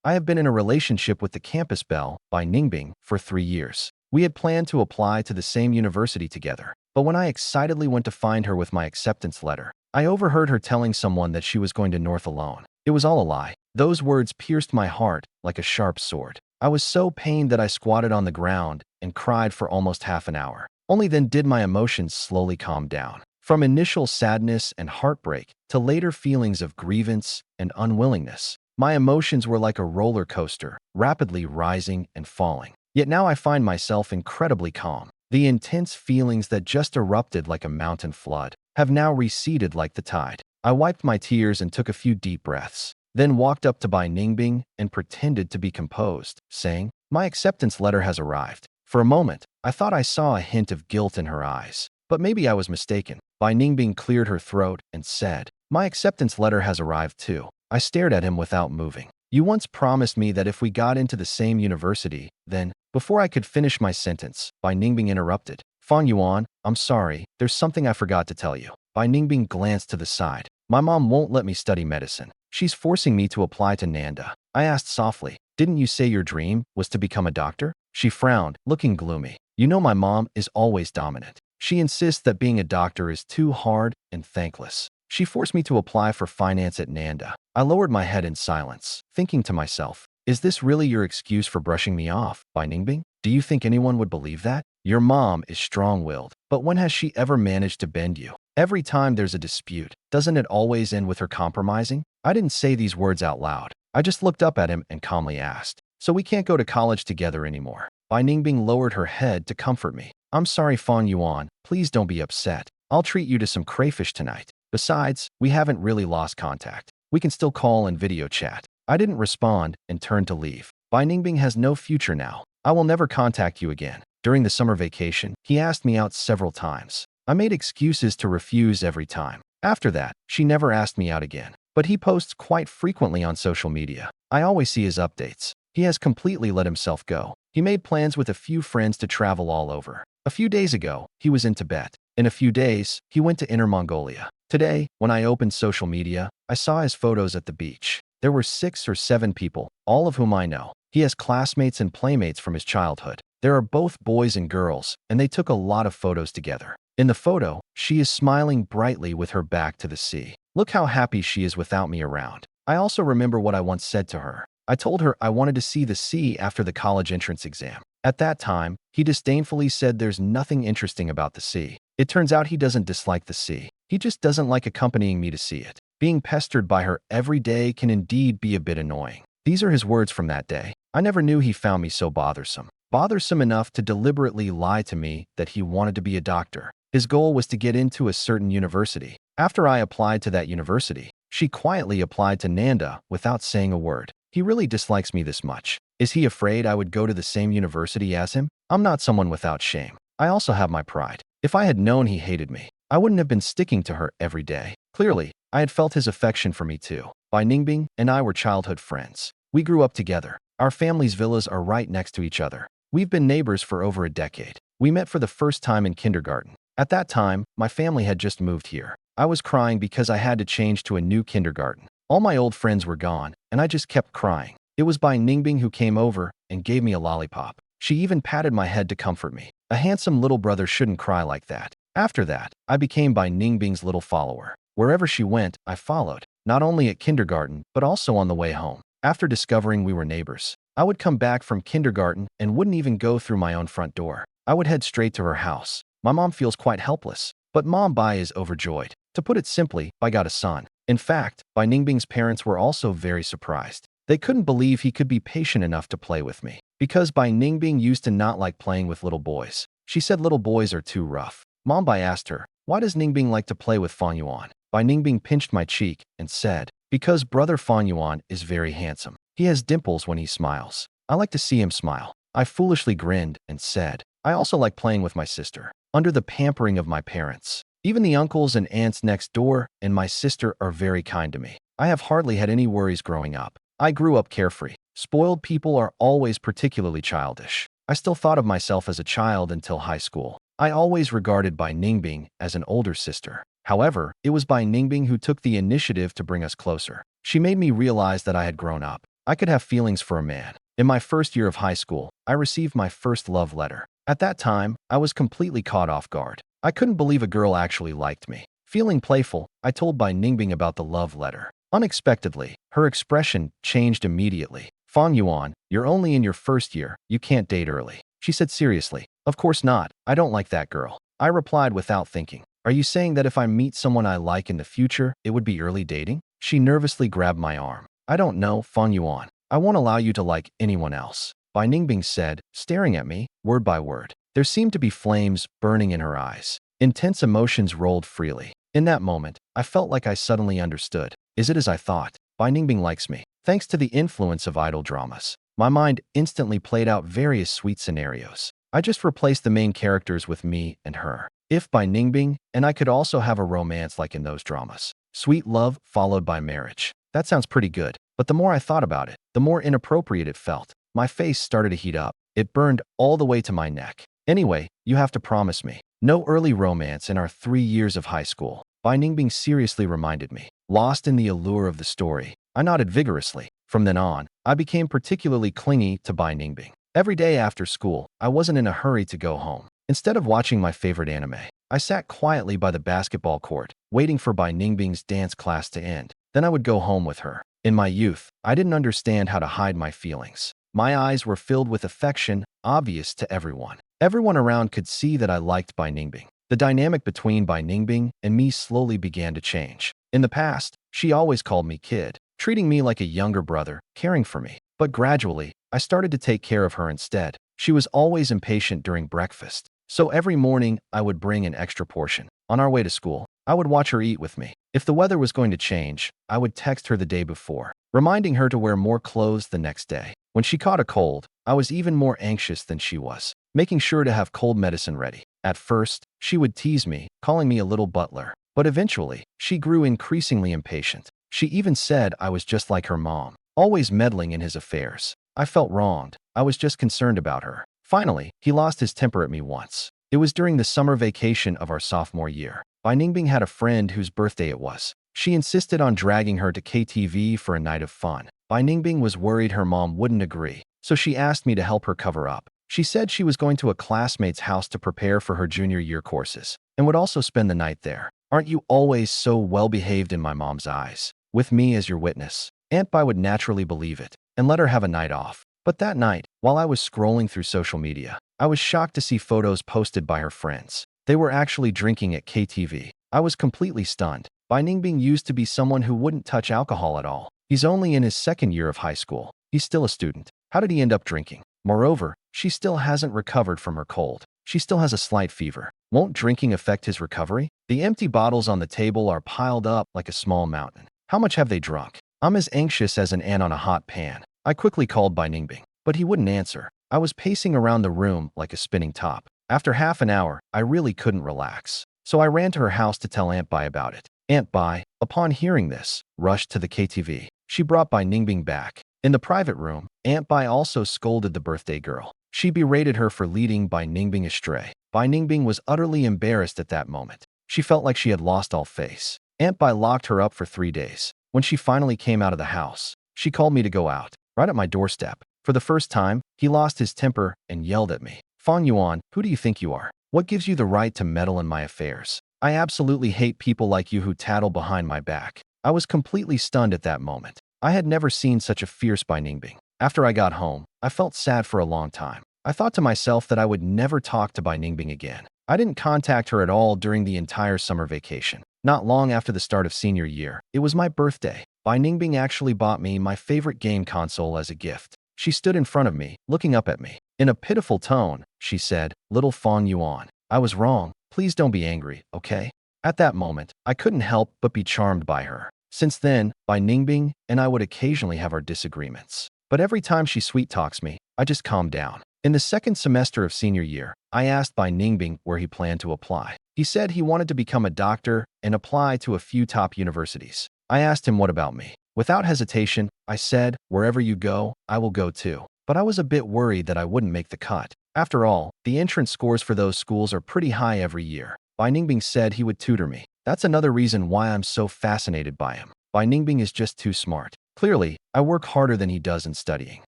I have been in a relationship with the campus belle by Ningbing for 3 years. We had planned to apply to the same university together, but when I excitedly went to find her with my acceptance letter, I overheard her telling someone that she was going to North alone. It was all a lie. Those words pierced my heart like a sharp sword. I was so pained that I squatted on the ground and cried for almost half an hour. Only then did my emotions slowly calm down. From initial sadness and heartbreak to later feelings of grievance and unwillingness, my emotions were like a roller coaster, rapidly rising and falling. Yet now I find myself incredibly calm. The intense feelings that just erupted like a mountain flood have now receded like the tide. I wiped my tears and took a few deep breaths, then walked up to Bai Ningbing and pretended to be composed, saying, "My acceptance letter has arrived." For a moment, I thought I saw a hint of guilt in her eyes, but maybe I was mistaken. Bai Ningbing cleared her throat and said, "My acceptance letter has arrived too." I stared at him without moving. "You once promised me that if we got into the same university, then..." Before I could finish my sentence, Bai Ningbing interrupted. "Fan Yuan, I'm sorry, there's something I forgot to tell you." Bai Ningbing glanced to the side. "My mom won't let me study medicine. She's forcing me to apply to Nanda." I asked softly, "Didn't you say your dream was to become a doctor?" She frowned, looking gloomy. "You know my mom is always dominant. She insists that being a doctor is too hard and thankless. She forced me to apply for finance at Nanda." I lowered my head in silence, thinking to myself, "Is this really your excuse for brushing me off, Bai Ningbing? Do you think anyone would believe that? Your mom is strong-willed, but when has she ever managed to bend you? Every time there's a dispute, doesn't it always end with her compromising?" I didn't say these words out loud. I just looked up at him and calmly asked, "So we can't go to college together anymore?" Bai Ningbing lowered her head to comfort me. "I'm sorry, Fan Yuan. Please don't be upset. I'll treat you to some crayfish tonight. Besides, we haven't really lost contact. We can still call and video chat." I didn't respond and turned to leave. "Bai Ningbing has no future now. I will never contact you again." During the summer vacation, he asked me out several times. I made excuses to refuse every time. After that, she never asked me out again. But he posts quite frequently on social media. I always see his updates. He has completely let himself go. He made plans with a few friends to travel all over. A few days ago, he was in Tibet. In a few days, he went to Inner Mongolia. Today, when I opened social media, I saw his photos at the beach. There were 6 or 7 people, all of whom I know. He has classmates and playmates from his childhood. There are both boys and girls, and they took a lot of photos together. In the photo, she is smiling brightly with her back to the sea. Look how happy she is without me around. I also remember what I once said to her. I told her I wanted to see the sea after the college entrance exam. At that time, he disdainfully said there's nothing interesting about the sea. It turns out he doesn't dislike the sea. He just doesn't like accompanying me to see it. Being pestered by her every day can indeed be a bit annoying. These are his words from that day. I never knew he found me so bothersome. Bothersome enough to deliberately lie to me that he wanted to be a doctor. His goal was to get into a certain university. After I applied to that university, she quietly applied to Nanda without saying a word. He really dislikes me this much. Is he afraid I would go to the same university as him? I'm not someone without shame. I also have my pride. If I had known he hated me, I wouldn't have been sticking to her every day. Clearly, I had felt his affection for me too. Bai Ningbing and I were childhood friends. We grew up together. Our family's villas are right next to each other. We've been neighbors for over a decade. We met for the first time in kindergarten. At that time, my family had just moved here. I was crying because I had to change to a new kindergarten. All my old friends were gone, and I just kept crying. It was Bai Ningbing who came over and gave me a lollipop. She even patted my head to comfort me. A handsome little brother shouldn't cry like that. After that, I became Bai Ningbing's little follower. Wherever she went, I followed, not only at kindergarten, but also on the way home. After discovering we were neighbors, I would come back from kindergarten and wouldn't even go through my own front door. I would head straight to her house. My mom feels quite helpless, but Mom Bai is overjoyed. To put it simply, Bai got a son. In fact, Bai Ningbing's parents were also very surprised. They couldn't believe he could be patient enough to play with me. Because Bai Ningbing used to not like playing with little boys. She said little boys are too rough. Mom Bai asked her, "Why does Ningbing like to play with Fan Yuan?" Bai Ningbing pinched my cheek and said, "Because brother Fan Yuan is very handsome. He has dimples when he smiles. I like to see him smile." I foolishly grinned and said, "I also like playing with my sister." Under the pampering of my parents, even the uncles and aunts next door and my sister are very kind to me. I have hardly had any worries growing up. I grew up carefree. Spoiled people are always particularly childish. I still thought of myself as a child until high school. I always regarded Bai Ningbing as an older sister. However, it was Bai Ningbing who took the initiative to bring us closer. She made me realize that I had grown up. I could have feelings for a man. In my first year of high school, I received my first love letter. At that time, I was completely caught off guard. I couldn't believe a girl actually liked me. Feeling playful, I told Bai Ningbing about the love letter. Unexpectedly, her expression changed immediately. Fang Yuan, you're only in your first year, you can't date early. She said seriously. Of course not, I don't like that girl. I replied without thinking. Are you saying that if I meet someone I like in the future, it would be early dating? She nervously grabbed my arm. I don't know, Fang Yuan. I won't allow you to like anyone else. Bai Ningbing said, staring at me, word by word. There seemed to be flames burning in her eyes. Intense emotions rolled freely. In that moment, I felt like I suddenly understood. Is it as I thought? Bai Ningbing likes me. Thanks to the influence of idol dramas, my mind instantly played out various sweet scenarios. I just replaced the main characters with me and her. If Bai Ningbing, and I could also have a romance like in those dramas. Sweet love followed by marriage. That sounds pretty good. But the more I thought about it, the more inappropriate it felt. My face started to heat up. It burned all the way to my neck. Anyway, you have to promise me. No early romance in our 3 years of high school. Bai Ningbing seriously reminded me. Lost in the allure of the story, I nodded vigorously. From then on, I became particularly clingy to Bai Ningbing. Every day after school, I wasn't in a hurry to go home. Instead of watching my favorite anime, I sat quietly by the basketball court, waiting for Bai Ningbing's dance class to end. Then I would go home with her. In my youth, I didn't understand how to hide my feelings. My eyes were filled with affection, obvious to everyone. Everyone around could see that I liked Bai Ningbing. The dynamic between Bai Ningbing and me slowly began to change. In the past, she always called me kid, treating me like a younger brother, caring for me. But gradually, I started to take care of her instead. She was always impatient during breakfast, so every morning I would bring an extra portion. On our way to school, I would watch her eat with me. If the weather was going to change, I would text her the day before, reminding her to wear more clothes the next day. When she caught a cold, I was even more anxious than she was, making sure to have cold medicine ready. At first, she would tease me, calling me a little butler. But eventually, she grew increasingly impatient. She even said I was just like her mom, always meddling in his affairs. I felt wronged. I was just concerned about her. Finally, he lost his temper at me once. It was during the summer vacation of our sophomore year. Bai Ningbing had a friend whose birthday it was. She insisted on dragging her to KTV for a night of fun. Bai Ningbing was worried her mom wouldn't agree, so she asked me to help her cover up. She said she was going to a classmate's house to prepare for her junior year courses, and would also spend the night there. Aren't you always so well-behaved in my mom's eyes? With me as your witness. Aunt Bai would naturally believe it, and let her have a night off. But that night, while I was scrolling through social media, I was shocked to see photos posted by her friends. They were actually drinking at KTV. I was completely stunned. Bai Ningbing used to be someone who wouldn't touch alcohol at all. He's only in his second year of high school. He's still a student. How did he end up drinking? Moreover, she still hasn't recovered from her cold. She still has a slight fever. Won't drinking affect his recovery? The empty bottles on the table are piled up like a small mountain. How much have they drunk? I'm as anxious as an ant on a hot pan. I quickly called Bai Ningbing, but he wouldn't answer. I was pacing around the room like a spinning top. After half an hour, I really couldn't relax. So I ran to her house to tell Aunt Bai about it. Aunt Bai, upon hearing this, rushed to the KTV. She brought Bai Ningbing back. In the private room, Aunt Bai also scolded the birthday girl. She berated her for leading Bai Ningbing astray. Bai Ningbing was utterly embarrassed at that moment. She felt like she had lost all face. Aunt Bai locked her up for 3 days. When she finally came out of the house, she called me to go out, right at my doorstep. For the first time, he lost his temper and yelled at me. Fang Yuan, who do you think you are? What gives you the right to meddle in my affairs? I absolutely hate people like you who tattle behind my back. I was completely stunned at that moment. I had never seen such a fierce Bai Ningbing. After I got home, I felt sad for a long time. I thought to myself that I would never talk to Bai Ningbing again. I didn't contact her at all during the entire summer vacation. Not long after the start of senior year, it was my birthday. Bai Ningbing actually bought me my favorite game console as a gift. She stood in front of me, looking up at me. In a pitiful tone, she said, "Little Fang Yuan, I was wrong. Please don't be angry, okay?" At that moment, I couldn't help but be charmed by her. Since then, Bai Ningbing and I would occasionally have our disagreements. But every time she sweet-talks me, I just calm down. In the second semester of senior year, I asked Bai Ningbing where he planned to apply. He said he wanted to become a doctor and apply to a few top universities. I asked him what about me. Without hesitation, I said, "Wherever you go, I will go too." But I was a bit worried that I wouldn't make the cut. After all, the entrance scores for those schools are pretty high every year. Bai Ningbing said he would tutor me. That's another reason why I'm so fascinated by him. Bai Ningbing is just too smart. Clearly, I work harder than he does in studying.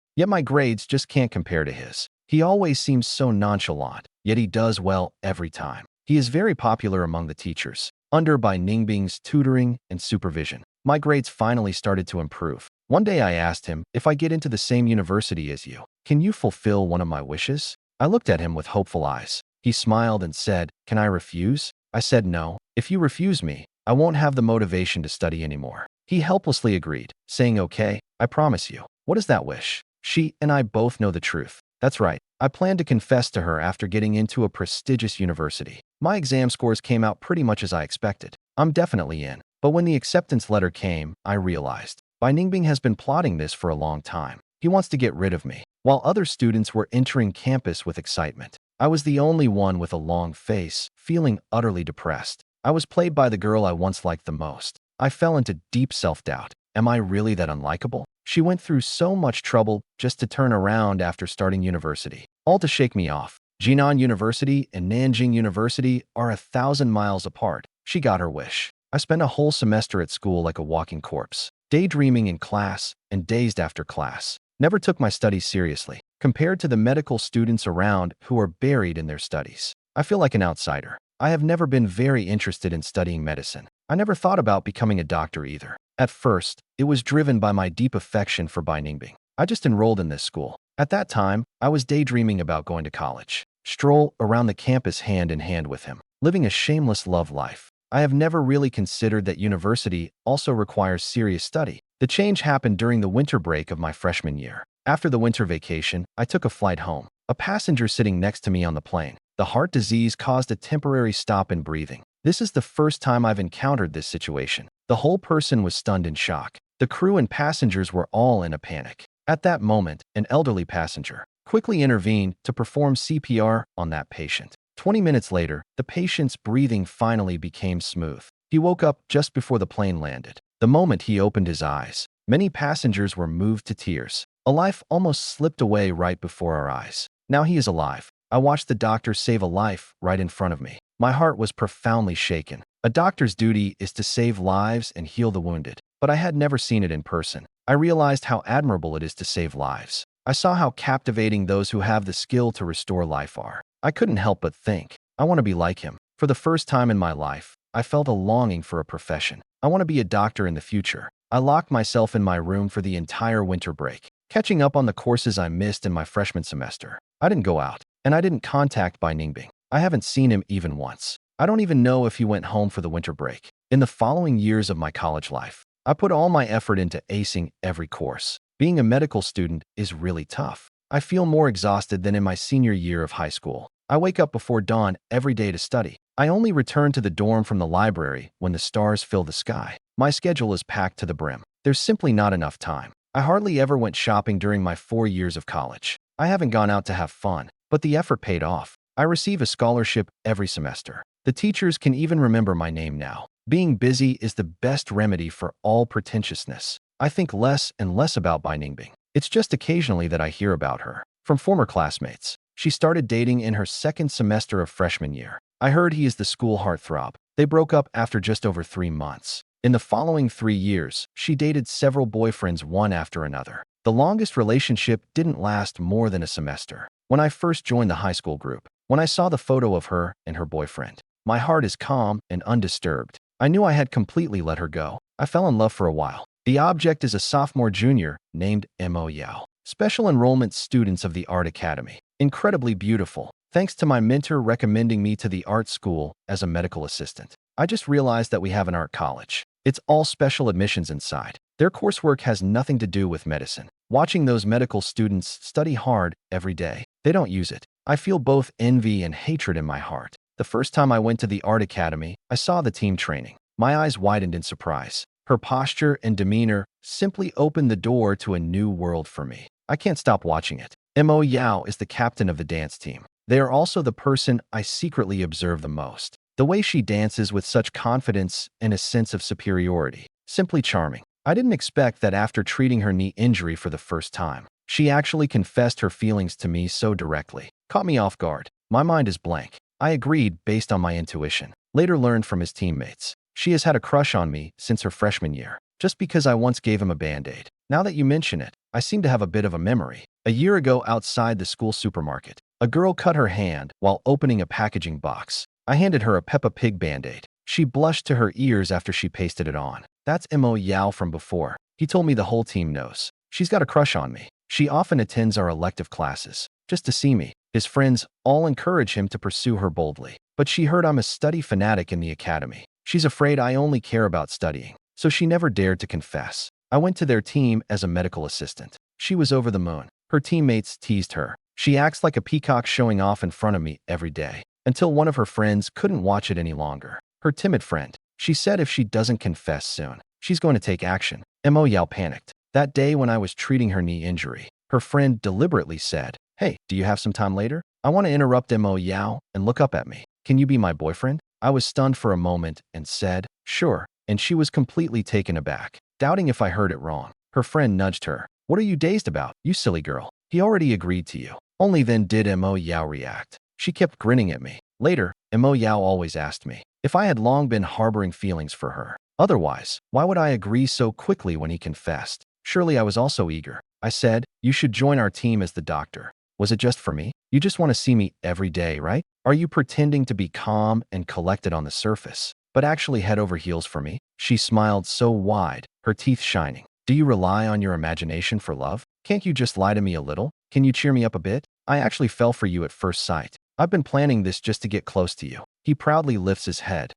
Yet my grades just can't compare to his. He always seems so nonchalant, yet he does well every time. He is very popular among the teachers. Under by Ningbing's tutoring and supervision, my grades finally started to improve. One day I asked him, if I get into the same university as you, can you fulfill one of my wishes? I looked at him with hopeful eyes. He smiled and said, can I refuse? I said no. If you refuse me, I won't have the motivation to study anymore. He helplessly agreed, saying, okay, I promise you. What is that wish? She and I both know the truth. That's right. I plan to confess to her after getting into a prestigious university. My exam scores came out pretty much as I expected. I'm definitely in. But when the acceptance letter came, I realized, Bai Ningbing has been plotting this for a long time. He wants to get rid of me. While other students were entering campus with excitement, I was the only one with a long face, feeling utterly depressed. I was played by the girl I once liked the most. I fell into deep self-doubt. Am I really that unlikable? She went through so much trouble just to turn around after starting university, all to shake me off. Jinan University and Nanjing University are 1,000 miles apart. She got her wish. I spent a whole semester at school like a walking corpse, daydreaming in class and dazed after class. Never took my studies seriously, compared to the medical students around who are buried in their studies. I feel like an outsider. I have never been very interested in studying medicine. I never thought about becoming a doctor either. At first, it was driven by my deep affection for Bai Ningbing. I just enrolled in this school. At that time, I was daydreaming about going to college. Stroll around the campus hand in hand with him, living a shameless love life. I have never really considered that university also requires serious study. The change happened during the winter break of my freshman year. After the winter vacation, I took a flight home. A passenger sitting next to me on the plane. The heart disease caused a temporary stop in breathing. This is the first time I've encountered this situation. The whole person was stunned in shock. The crew and passengers were all in a panic. At that moment, an elderly passenger quickly intervened to perform CPR on that patient. 20 minutes later, the patient's breathing finally became smooth. He woke up just before the plane landed. The moment he opened his eyes, many passengers were moved to tears. A life almost slipped away right before our eyes. Now he is alive. I watched the doctor save a life right in front of me. My heart was profoundly shaken. A doctor's duty is to save lives and heal the wounded, but I had never seen it in person. I realized how admirable it is to save lives. I saw how captivating those who have the skill to restore life are. I couldn't help but think, I want to be like him. For the first time in my life, I felt a longing for a profession. I want to be a doctor in the future. I locked myself in my room for the entire winter break, catching up on the courses I missed in my freshman semester. I didn't go out, and I didn't contact Bai Ningbing. I haven't seen him even once. I don't even know if he went home for the winter break. In the following years of my college life, I put all my effort into acing every course. Being a medical student is really tough. I feel more exhausted than in my senior year of high school. I wake up before dawn every day to study. I only return to the dorm from the library when the stars fill the sky. My schedule is packed to the brim. There's simply not enough time. I hardly ever went shopping during my 4 years of college. I haven't gone out to have fun, but the effort paid off. I receive a scholarship every semester. The teachers can even remember my name now. Being busy is the best remedy for all pretentiousness. I think less and less about Bai Ningbing. It's just occasionally that I hear about her. From former classmates. She started dating in her second semester of freshman year. I heard he is the school heartthrob. They broke up after just over 3 months. In the following 3 years, she dated several boyfriends one after another. The longest relationship didn't last more than a semester. When I first joined the high school group, when I saw the photo of her and her boyfriend, my heart is calm and undisturbed. I knew I had completely let her go. I fell in love for a while. The object is a sophomore junior named Mo Yao. Special enrollment students of the Art Academy. Incredibly beautiful. Thanks to my mentor recommending me to the art school as a medical assistant. I just realized that we have an art college. It's all special admissions inside. Their coursework has nothing to do with medicine. Watching those medical students study hard every day, they don't use it. I feel both envy and hatred in my heart. The first time I went to the Art Academy, I saw the team training. My eyes widened in surprise. Her posture and demeanor simply opened the door to a new world for me. I can't stop watching it. Mo Yao is the captain of the dance team. They are also the person I secretly observe the most. The way she dances with such confidence and a sense of superiority. Simply charming. I didn't expect that after treating her knee injury for the first time, she actually confessed her feelings to me so directly. Caught me off guard. My mind is blank. I agreed based on my intuition. Later learned from his teammates. She has had a crush on me since her freshman year. just because I once gave him a band-aid. Now that you mention it, I seem to have a bit of a memory. A year ago outside the school supermarket, a girl cut her hand while opening a packaging box. I handed her a Peppa Pig band-aid. She blushed to her ears after she pasted it on. That's Mo Yao from before. He told me the whole team knows. She's got a crush on me. She often attends our elective classes, just to see me. His friends all encourage him to pursue her boldly. But she heard I'm a study fanatic in the academy. She's afraid I only care about studying, so she never dared to confess. I went to their team as a medical assistant. She was over the moon. Her teammates teased her. She acts like a peacock showing off in front of me every day, until one of her friends couldn't watch it any longer. Her timid friend. She said if she doesn't confess soon, she's going to take action. Mo Yao panicked. That day when I was treating her knee injury, her friend deliberately said, "Hey, do you have some time later? I want to interrupt Mo Yao and look up at me. Can you be my boyfriend?" I was stunned for a moment and said, "Sure," and she was completely taken aback, doubting if I heard it wrong. Her friend nudged her. "What are you dazed about, you silly girl? He already agreed to you." Only then did Mo Yao react. She kept grinning at me. Later, Mo Yao always asked me if I had long been harboring feelings for her. Otherwise, why would I agree so quickly when he confessed? Surely I was also eager. I said, "You should join our team as the doctor." Was it just for me? You just want to see me every day, right? Are you pretending to be calm and collected on the surface, but actually head over heels for me? She smiled so wide, her teeth shining. Do you rely on your imagination for love? Can't you just lie to me a little? Can you cheer me up a bit? I actually fell for you at first sight. I've been planning this just to get close to you. He proudly lifts his head.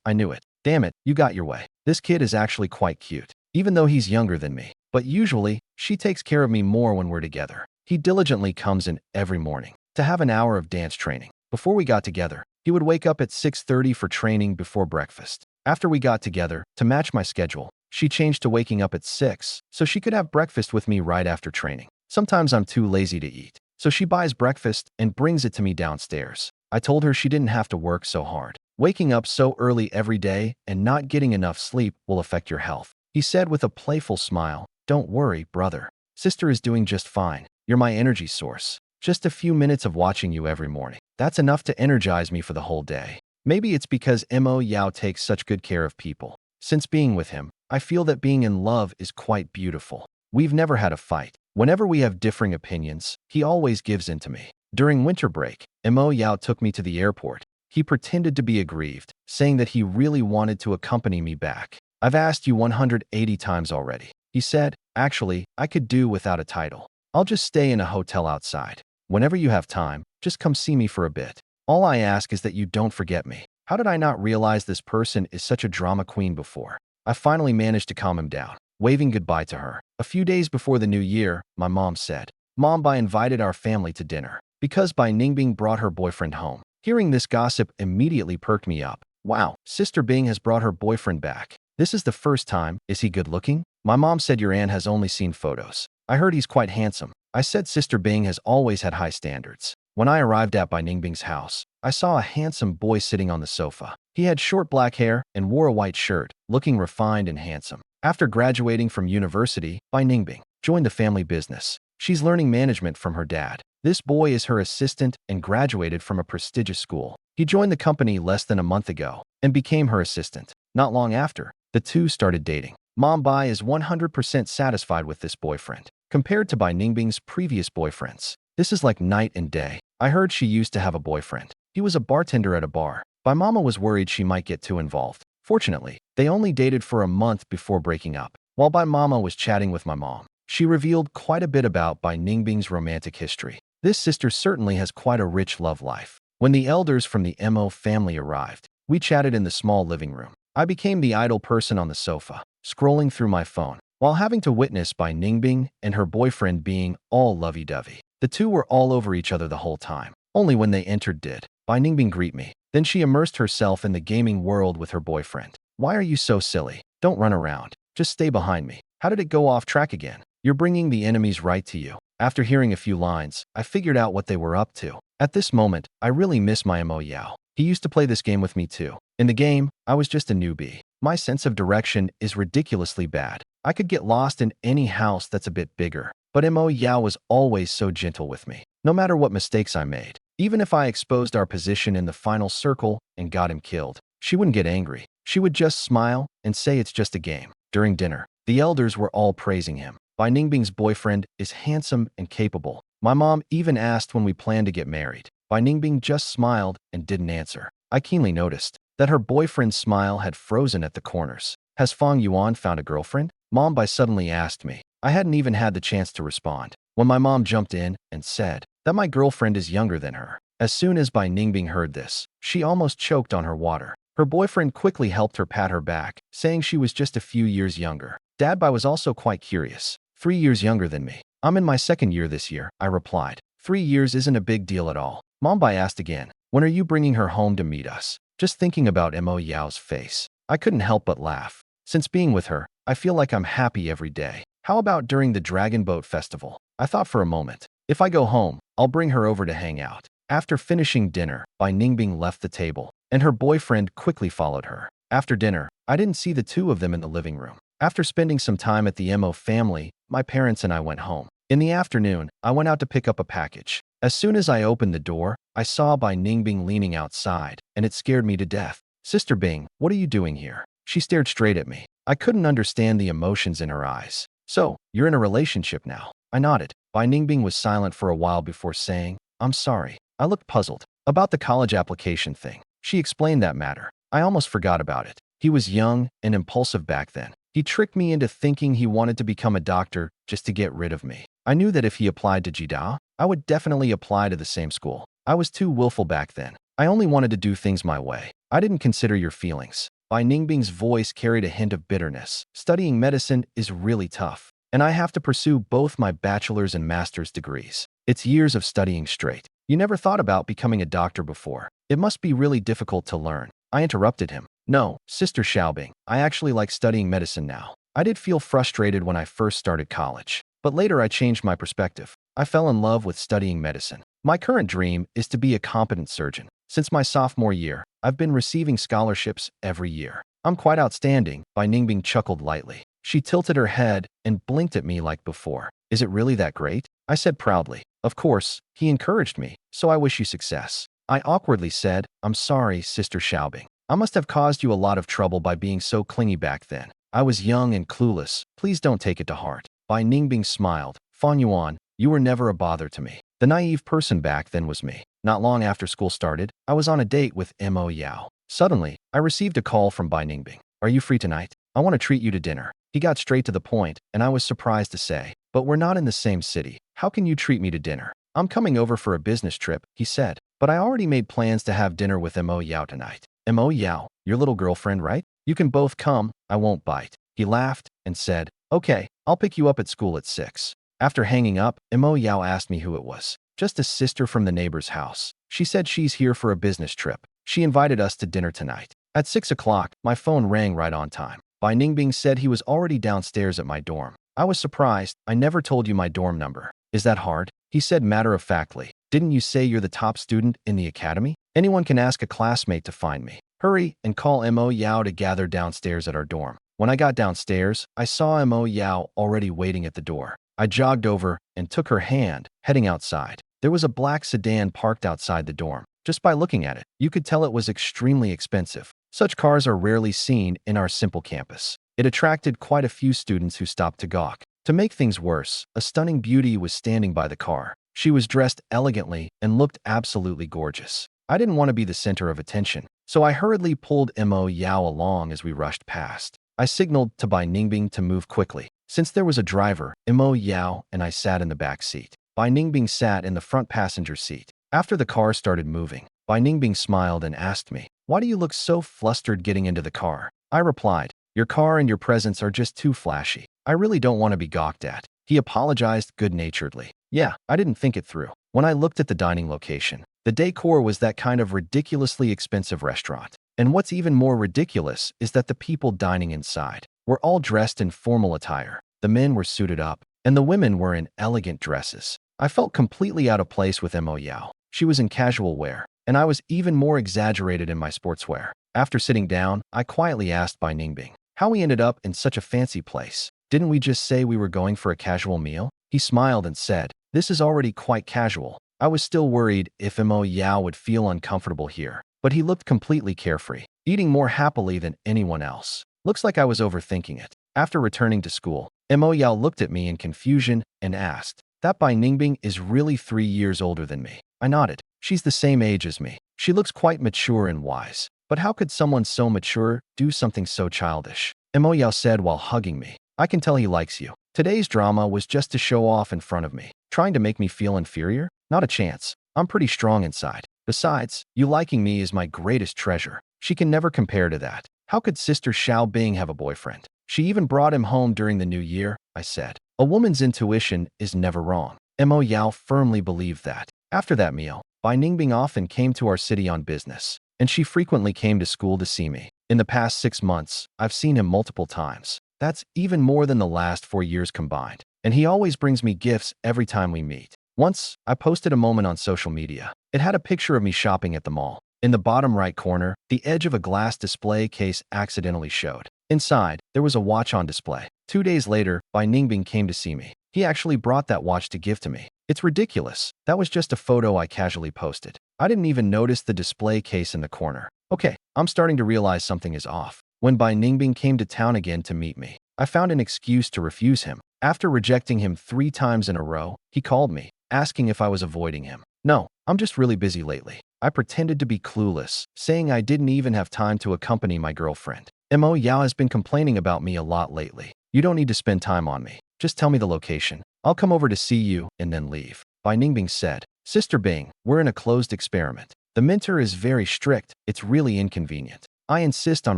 I knew it. Damn it, you got your way. This kid is actually quite cute, even though he's younger than me. But usually, she takes care of me more when we're together. He diligently comes in every morning to have an hour of dance training. Before we got together, he would wake up at 6:30 for training before breakfast. After we got together, to match my schedule, she changed to waking up at 6 so she could have breakfast with me right after training. Sometimes I'm too lazy to eat, so she buys breakfast and brings it to me downstairs. I told her she didn't have to work so hard. Waking up so early every day and not getting enough sleep will affect your health. He said with a playful smile, "Don't worry, brother. Sister is doing just fine. You're my energy source. Just a few minutes of watching you every morning. That's enough to energize me for the whole day." Maybe it's because Mo Yao takes such good care of people. Since being with him, I feel that being in love is quite beautiful. We've never had a fight. Whenever we have differing opinions, he always gives in to me. During winter break, Mo Yao took me to the airport. He pretended to be aggrieved, saying that he really wanted to accompany me back. "I've asked you 180 times already." He said, "Actually, I could do without a title. I'll just stay in a hotel outside. Whenever you have time, just come see me for a bit. All I ask is that you don't forget me." How did I not realize this person is such a drama queen before? I finally managed to calm him down, waving goodbye to her. A few days before the new year, my mom said, "Mom Bai invited our family to dinner because Bai Ningbing brought her boyfriend home." Hearing this gossip immediately perked me up. Wow, Sister Bing has brought her boyfriend back. This is the first time. Is he good looking? My mom said your aunt has only seen photos. I heard he's quite handsome. I said Sister Bing has always had high standards. When I arrived at Bai Ningbing's house, I saw a handsome boy sitting on the sofa. He had short black hair and wore a white shirt, looking refined and handsome. After graduating from university, Bai Ningbing joined the family business. She's learning management from her dad. This boy is her assistant and graduated from a prestigious school. He joined the company less than a month ago and became her assistant. Not long after, the two started dating. Mom Bai is 100% satisfied with this boyfriend. Compared to Bai Ningbing's previous boyfriends, this is like night and day. I heard she used to have a boyfriend. He was a bartender at a bar. Bai Mama was worried she might get too involved. Fortunately, they only dated for a month before breaking up. While Bai Mama was chatting with my mom, she revealed quite a bit about Bai Ningbing's romantic history. This sister certainly has quite a rich love life. When the elders from the Mo family arrived, we chatted in the small living room. I became the idle person on the sofa, scrolling through my phone, while having to witness Bai Ningbing and her boyfriend being all lovey-dovey. The two were all over each other the whole time. Only when they entered did Bai Ningbing greet me. Then she immersed herself in the gaming world with her boyfriend. "Why are you so silly? Don't run around. Just stay behind me." How did it go off track again? You're bringing the enemies right to you. After hearing a few lines, I figured out what they were up to. At this moment, I really miss my Mo Yao. He used to play this game with me too. In the game, I was just a newbie. My sense of direction is ridiculously bad. I could get lost in any house that's a bit bigger. But Mo Yao was always so gentle with me, no matter what mistakes I made. Even if I exposed our position in the final circle and got him killed, she wouldn't get angry. She would just smile and say it's just a game. During dinner, The elders were all praising him. Bai Ningbing's boyfriend is handsome and capable. My mom even asked when we planned to get married. Bai Ningbing just smiled and didn't answer. I keenly noticed that her boyfriend's smile had frozen at the corners. Has Fang Yuan found a girlfriend? Mom Bai suddenly asked me. I hadn't even had the chance to respond when my mom jumped in and said that my girlfriend is younger than her. As soon as Bai Ningbing heard this, she almost choked on her water. Her boyfriend quickly helped her pat her back, saying she was just a few years younger. Dad Bai was also quite curious. 3 years younger than me. I'm in my second year this year, I replied. 3 years isn't a big deal at all. Mom Bai asked again, when are you bringing her home to meet us? Just thinking about Mo Yao's face, I couldn't help but laugh. Since being with her, I feel like I'm happy every day. How about during the Dragon Boat Festival? I thought for a moment. If I go home, I'll bring her over to hang out. After finishing dinner, Bai Ningbing left the table, and her boyfriend quickly followed her. After dinner, I didn't see the two of them in the living room. After spending some time at the Mo family, my parents and I went home. In the afternoon, I went out to pick up a package. As soon as I opened the door, I saw Bai Ningbing leaning outside, and it scared me to death. Sister Bing, what are you doing here? She stared straight at me. I couldn't understand the emotions in her eyes. So, you're in a relationship now? I nodded. Bai Ningbing was silent for a while before saying, I'm sorry. I looked puzzled. About the college application thing. She explained that matter. I almost forgot about it. He was young and impulsive back then. He tricked me into thinking he wanted to become a doctor just to get rid of me. I knew that if he applied to Jidao, I would definitely apply to the same school. I was too willful back then. I only wanted to do things my way. I didn't consider your feelings. Bai Ningbing's voice carried a hint of bitterness. Studying medicine is really tough, and I have to pursue both my bachelor's and master's degrees. It's years of studying straight. You never thought about becoming a doctor before. It must be really difficult to learn. I interrupted him. No, Sister Xiaobing, I actually like studying medicine now. I did feel frustrated when I first started college, but later I changed my perspective. I fell in love with studying medicine. My current dream is to be a competent surgeon. Since my sophomore year, I've been receiving scholarships every year. I'm quite outstanding, Bai Ningbing chuckled lightly. She tilted her head and blinked at me like before. Is it really that great? I said proudly. Of course, he encouraged me, so I wish you success. I awkwardly said, I'm sorry, Sister Xiaobing. I must have caused you a lot of trouble by being so clingy back then. I was young and clueless. Please don't take it to heart. Bai Ningbing smiled. Fan Yuan, you were never a bother to me. The naive person back then was me. Not long after school started, I was on a date with Mo Yao. Suddenly, I received a call from Bai Ningbing. Are you free tonight? I want to treat you to dinner. He got straight to the point, and I was surprised to say, but we're not in the same city. How can you treat me to dinner? I'm coming over for a business trip, he said, but I already made plans to have dinner with Mo Yao tonight. Mo Yao, your little girlfriend, right? You can both come, I won't bite. He laughed and said, okay, I'll pick you up at school at 6. After hanging up, Mo Yao asked me who it was. Just a sister from the neighbor's house. She said she's here for a business trip. She invited us to dinner tonight. At 6 o'clock, my phone rang right on time. Bai Ningbing said he was already downstairs at my dorm. I was surprised. I never told you my dorm number. Is that hard? He said matter-of-factly. Didn't you say you're the top student in the academy? Anyone can ask a classmate to find me. Hurry and call Mo Yao to gather downstairs at our dorm. When I got downstairs, I saw Mo Yao already waiting at the door. I jogged over and took her hand, heading outside. There was a black sedan parked outside the dorm. Just by looking at it, you could tell it was extremely expensive. Such cars are rarely seen in our simple campus. It attracted quite a few students who stopped to gawk. To make things worse, a stunning beauty was standing by the car. She was dressed elegantly and looked absolutely gorgeous. I didn't want to be the center of attention, so I hurriedly pulled Mo Yao along as we rushed past. I signaled to Bai Ningbing to move quickly. Since there was a driver, Mo Yao and I sat in the back seat. Bai Ningbing sat in the front passenger seat. After the car started moving, Bai Ningbing smiled and asked me, why do you look so flustered getting into the car? I replied, your car and your presence are just too flashy. I really don't want to be gawked at. He apologized good-naturedly. Yeah, I didn't think it through. When I looked at the dining location, the decor was that kind of ridiculously expensive restaurant. And what's even more ridiculous is that the people dining inside were all dressed in formal attire. The men were suited up, and the women were in elegant dresses. I felt completely out of place with Mo Yao. She was in casual wear, and I was even more exaggerated in my sportswear. After sitting down, I quietly asked Bai Ningbing how we ended up in such a fancy place. Didn't we just say we were going for a casual meal? He smiled and said, this is already quite casual. I was still worried if Mo Yao would feel uncomfortable here, but he looked completely carefree, eating more happily than anyone else. Looks like I was overthinking it. After returning to school, Mo Yao looked at me in confusion and asked, "That Bai Ningbing is really 3 years older than me." I nodded. "She's the same age as me. She looks quite mature and wise. But how could someone so mature do something so childish?" Mo Yao said while hugging me. "I can tell he likes you. Today's drama was just to show off in front of me. Trying to make me feel inferior? Not a chance. I'm pretty strong inside. Besides, you liking me is my greatest treasure. She can never compare to that. How could Sister Xiao Bing have a boyfriend? She even brought him home during the new year," I said. A woman's intuition is never wrong. Mo Yao firmly believed that. After that meal, Bai Ningbing often came to our city on business, and she frequently came to school to see me. In the past 6 months, I've seen him multiple times. That's even more than the last 4 years combined. And he always brings me gifts every time we meet. Once, I posted a moment on social media. It had a picture of me shopping at the mall. In the bottom right corner, the edge of a glass display case accidentally showed. Inside, there was a watch on display. 2 days later, Bai Ningbing came to see me. He actually brought that watch to give to me. It's ridiculous. That was just a photo I casually posted. I didn't even notice the display case in the corner. Okay, I'm starting to realize something is off. When Bai Ningbing came to town again to meet me, I found an excuse to refuse him. After rejecting him 3 times in a row, he called me, asking if I was avoiding him. "No, I'm just really busy lately." I pretended to be clueless, saying I didn't even have time to accompany my girlfriend. Mo Yao has been complaining about me a lot lately. "You don't need to spend time on me. Just tell me the location. I'll come over to see you and then leave." Bai Ningbing said, "Sister Bing, we're in a closed experiment. The mentor is very strict. It's really inconvenient. I insist on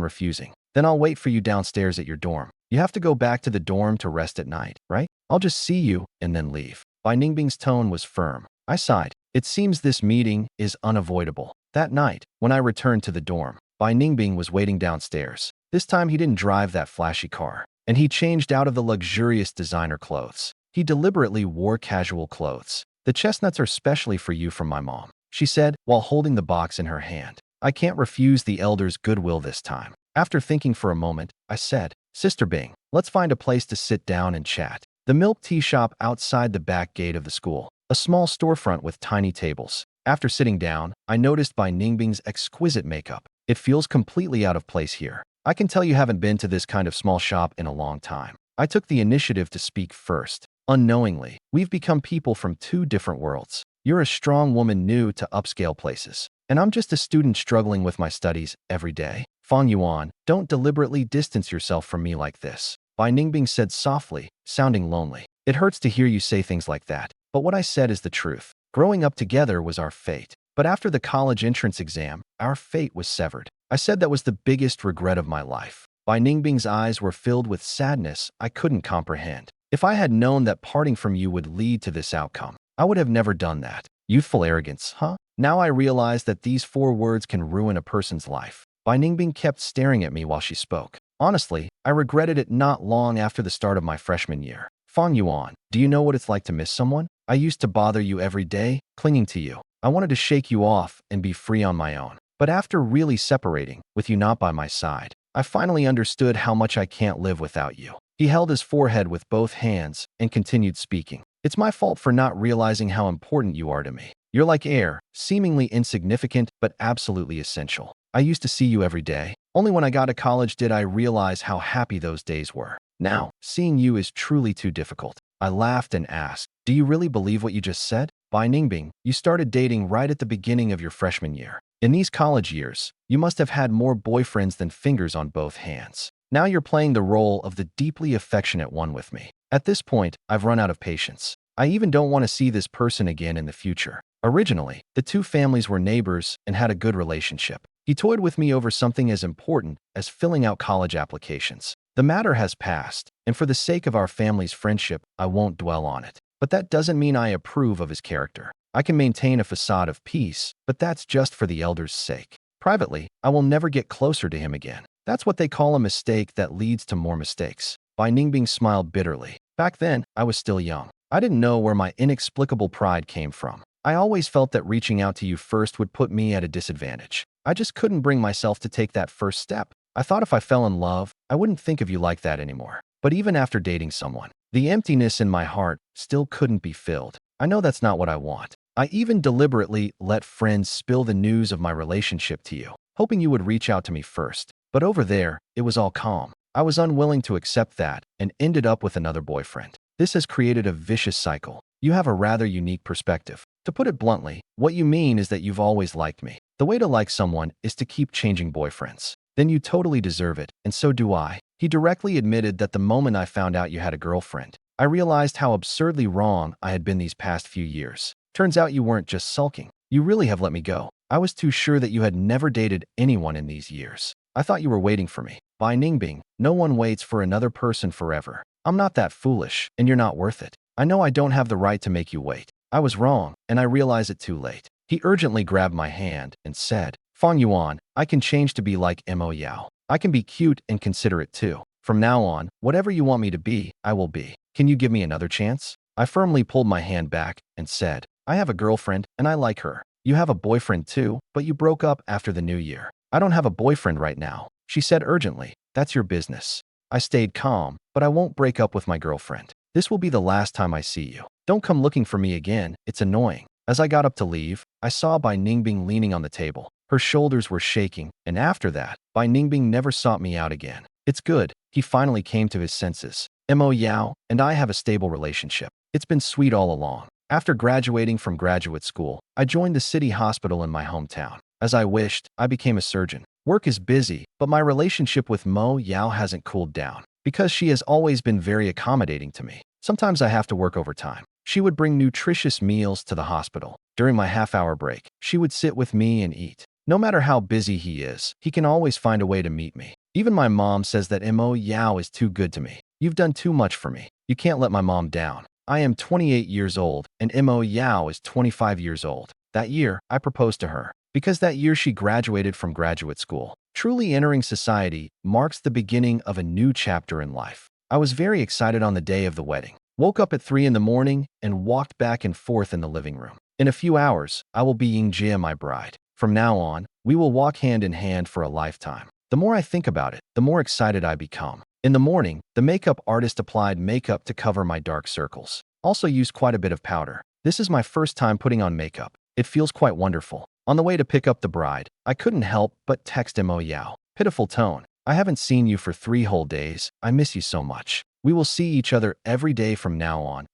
refusing. Then I'll wait for you downstairs at your dorm. You have to go back to the dorm to rest at night, right? I'll just see you and then leave." Bai Ningbing's tone was firm. I sighed. It seems this meeting is unavoidable. That night, when I returned to the dorm, Bai Ningbing was waiting downstairs. This time he didn't drive that flashy car, and he changed out of the luxurious designer clothes. He deliberately wore casual clothes. "The chestnuts are specially for you from my mom," she said while holding the box in her hand. I can't refuse the elder's goodwill this time. After thinking for a moment, I said, "Sister Bing, let's find a place to sit down and chat." The milk tea shop outside the back gate of the school, a small storefront with tiny tables. After sitting down, I noticed Bai Ningbing's exquisite makeup. "It feels completely out of place here. I can tell you haven't been to this kind of small shop in a long time." I took the initiative to speak first. Unknowingly, we've become people from 2 different worlds. You're a strong woman new to upscale places, and I'm just a student struggling with my studies every day. "Fang Yuan, don't deliberately distance yourself from me like this," Bai Ningbing said softly, sounding lonely. "It hurts to hear you say things like that, but what I said is the truth. Growing up together was our fate. But after the college entrance exam, our fate was severed. I said that was the biggest regret of my life." Bai Ningbing's eyes were filled with sadness I couldn't comprehend. "If I had known that parting from you would lead to this outcome, I would have never done that." Youthful arrogance, huh? Now I realize that these 4 words can ruin a person's life. Bai Ningbing kept staring at me while she spoke. Honestly, I regretted it not long after the start of my freshman year. "Fang Yuan, do you know what it's like to miss someone? I used to bother you every day, clinging to you. I wanted to shake you off and be free on my own. But after really separating, with you not by my side, I finally understood how much I can't live without you." He held his forehead with both hands and continued speaking. "It's my fault for not realizing how important you are to me. You're like air, seemingly insignificant but absolutely essential. I used to see you every day. Only when I got to college did I realize how happy those days were. Now, seeing you is truly too difficult." I laughed and asked, "Do you really believe what you just said?" Bai Ningbing, you started dating right at the beginning of your freshman year. In these college years, you must have had more boyfriends than fingers on both hands. Now you're playing the role of the deeply affectionate one with me. At this point, I've run out of patience. I even don't want to see this person again in the future. Originally, the 2 families were neighbors and had a good relationship. He toyed with me over something as important as filling out college applications. The matter has passed, and for the sake of our family's friendship, I won't dwell on it. But that doesn't mean I approve of his character. I can maintain a facade of peace, but that's just for the elder's sake. Privately, I will never get closer to him again. That's what they call a mistake that leads to more mistakes. Bai Ningbing smiled bitterly. Back then, I was still young. I didn't know where my inexplicable pride came from. I always felt that reaching out to you first would put me at a disadvantage. I just couldn't bring myself to take that first step. I thought if I fell in love, I wouldn't think of you like that anymore. But even after dating someone, the emptiness in my heart still couldn't be filled. I know that's not what I want. I even deliberately let friends spill the news of my relationship to you, hoping you would reach out to me first. But over there, it was all calm. I was unwilling to accept that and ended up with another boyfriend. This has created a vicious cycle. You have a rather unique perspective. To put it bluntly, what you mean is that you've always liked me. The way to like someone is to keep changing boyfriends. Then you totally deserve it, and so do I. He directly admitted that the moment I found out you had a girlfriend, I realized how absurdly wrong I had been these past few years. Turns out you weren't just sulking. You really have let me go. I was too sure that you had never dated anyone in these years. I thought you were waiting for me. By Ningbing, no one waits for another person forever. I'm not that foolish, and you're not worth it. I know I don't have the right to make you wait. I was wrong, and I realize it too late. He urgently grabbed my hand and said, Fang Yuan, I can change to be like Mo Yao. I can be cute and considerate too. From now on, whatever you want me to be, I will be. Can you give me another chance? I firmly pulled my hand back and said, I have a girlfriend, and I like her. You have a boyfriend too, but you broke up after the new year. I don't have a boyfriend right now, she said urgently. That's your business. I stayed calm, but I won't break up with my girlfriend. This will be the last time I see you. Don't come looking for me again, it's annoying. As I got up to leave, I saw Bai Ningbing leaning on the table. Her shoulders were shaking, and after that, Bai Ningbing never sought me out again. It's good, he finally came to his senses. Mo Yao and I have a stable relationship. It's been sweet all along. After graduating from graduate school, I joined the city hospital in my hometown. As I wished, I became a surgeon. Work is busy, but my relationship with Mo Yao hasn't cooled down, because she has always been very accommodating to me. Sometimes I have to work overtime. She would bring nutritious meals to the hospital. During my half-hour break, she would sit with me and eat. No matter how busy he is, he can always find a way to meet me. Even my mom says that Mo Yao is too good to me. You've done too much for me. You can't let my mom down. I am 28 years old, and Mo Yao is 25 years old. That year, I proposed to her, because that year she graduated from graduate school. Truly entering society marks the beginning of a new chapter in life. I was very excited on the day of the wedding. Woke up at 3 in the morning and walked back and forth in the living room. In a few hours, I will be Yingjie, my bride. From now on, we will walk hand in hand for a lifetime. The more I think about it, the more excited I become. In the morning, the makeup artist applied makeup to cover my dark circles. Also used quite a bit of powder. This is my first time putting on makeup. It feels quite wonderful. On the way to pick up the bride, I couldn't help but text Mo Yao. Pitiful tone. I haven't seen you for 3 whole days. I miss you so much. We will see each other every day from now on.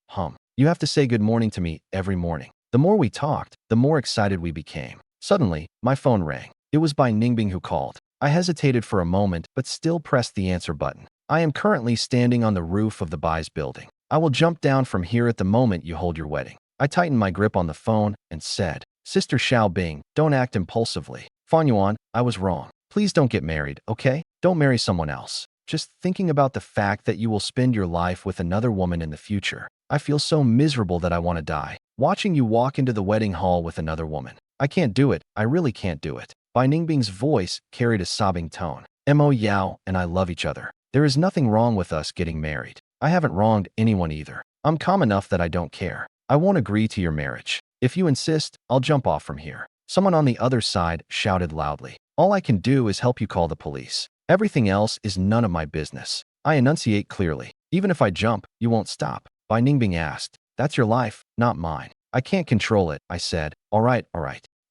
You have to say good morning to me every morning. The more we talked, the more excited we became. Suddenly, my phone rang. It was Bai Ningbing who called. I hesitated for a moment, but still pressed the answer button. I am currently standing on the roof of the Bai's building. I will jump down from here at the moment you hold your wedding. I tightened my grip on the phone and said, Sister Xiaobing, don't act impulsively. Fan Yuan, I was wrong. Please don't get married, okay? Don't marry someone else. Just thinking about the fact that you will spend your life with another woman in the future, I feel so miserable that I want to die. Watching you walk into the wedding hall with another woman. I can't do it. I really can't do it. Bai Ningbing's voice carried a sobbing tone. Mo Yao and I love each other. There is nothing wrong with us getting married. I haven't wronged anyone either. I'm calm enough that I don't care. I won't agree to your marriage. If you insist, I'll jump off from here. Someone on the other side shouted loudly. All I can do is help you call the police. Everything else is none of my business. I enunciate clearly. Even if I jump, you won't stop. Bai Ningbing asked. That's your life, not mine. I can't control it, I said. All right.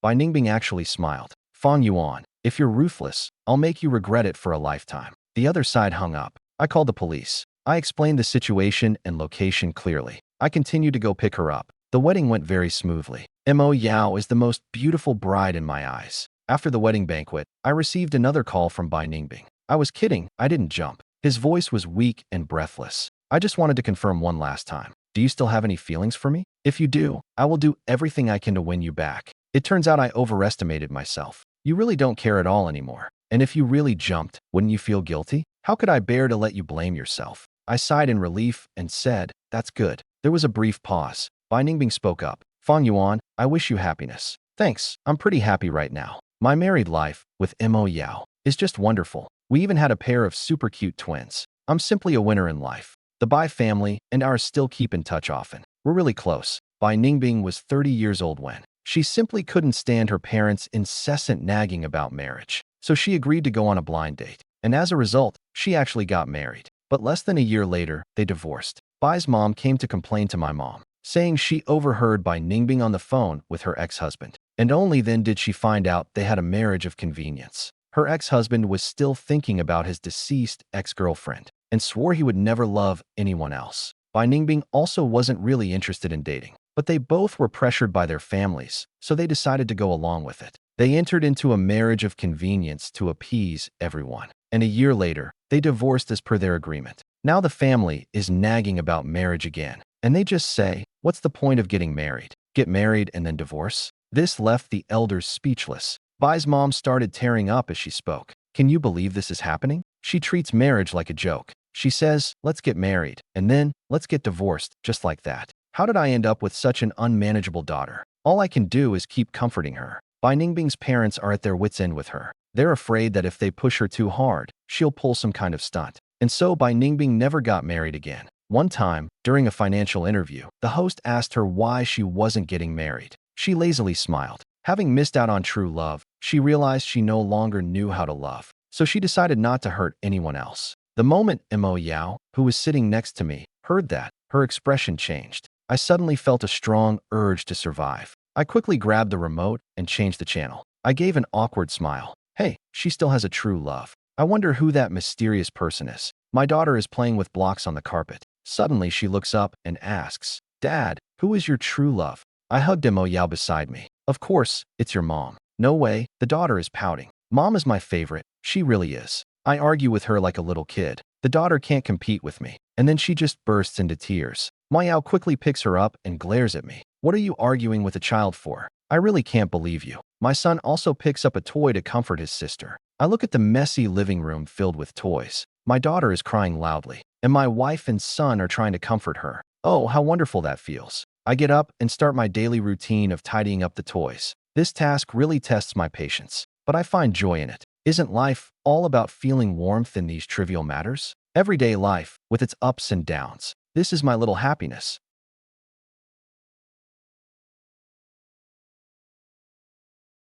Bai Ningbing actually smiled. Fang Yuan, if you're ruthless, I'll make you regret it for a lifetime. The other side hung up. I called the police. I explained the situation and location clearly. I continued to go pick her up. The wedding went very smoothly. Mo Yao is the most beautiful bride in my eyes. After the wedding banquet, I received another call from Bai Ningbing. I was kidding, I didn't jump. His voice was weak and breathless. I just wanted to confirm one last time. Do you still have any feelings for me? If you do, I will do everything I can to win you back. It turns out I overestimated myself. You really don't care at all anymore. And if you really jumped, wouldn't you feel guilty? How could I bear to let you blame yourself? I sighed in relief and said, that's good. There was a brief pause. Bai Ningbing spoke up. Fang Yuan, I wish you happiness. Thanks, I'm pretty happy right now. My married life, with Mo Yao, is just wonderful. We even had a pair of super cute twins. I'm simply a winner in life. The Bai family and ours still keep in touch often. We're really close. Bai Ningbing was 30 years old when she simply couldn't stand her parents' incessant nagging about marriage. So she agreed to go on a blind date. And as a result, she actually got married. But less than a year later, they divorced. Bai's mom came to complain to my mom, saying she overheard Bai Ningbing on the phone with her ex-husband. And only then did she find out they had a marriage of convenience. Her ex-husband was still thinking about his deceased ex-girlfriend and swore he would never love anyone else. Bai Ningbing also wasn't really interested in dating, but they both were pressured by their families, so they decided to go along with it. They entered into a marriage of convenience to appease everyone, and a year later, they divorced as per their agreement. Now the family is nagging about marriage again, and they just say, what's the point of getting married? Get married and then divorce? This left the elders speechless. Bai's mom started tearing up as she spoke. Can you believe this is happening? She treats marriage like a joke. She says, let's get married, and then let's get divorced, just like that. How did I end up with such an unmanageable daughter? All I can do is keep comforting her. Bai Ningbing's parents are at their wits' end with her. They're afraid that if they push her too hard, she'll pull some kind of stunt. And so Bai Ningbing never got married again. One time, during a financial interview, the host asked her why she wasn't getting married. She lazily smiled. Having missed out on true love, she realized she no longer knew how to love, so she decided not to hurt anyone else. The moment Mo Yao, who was sitting next to me, heard that, her expression changed. I suddenly felt a strong urge to survive. I quickly grabbed the remote and changed the channel. I gave an awkward smile. Hey, she still has a true love. I wonder who that mysterious person is. My daughter is playing with blocks on the carpet. Suddenly she looks up and asks, Dad, who is your true love? I hugged Mo Yao beside me. Of course, it's your mom. No way, the daughter is pouting. Mom is my favorite. She really is. I argue with her like a little kid. The daughter can't compete with me. And then she just bursts into tears. Mo Yao quickly picks her up and glares at me. What are you arguing with a child for? I really can't believe you. My son also picks up a toy to comfort his sister. I look at the messy living room filled with toys. My daughter is crying loudly, and my wife and son are trying to comfort her. Oh, how wonderful that feels. I get up and start my daily routine of tidying up the toys. This task really tests my patience, but I find joy in it. Isn't life all about feeling warmth in these trivial matters? Everyday life, with its ups and downs. This is my little happiness.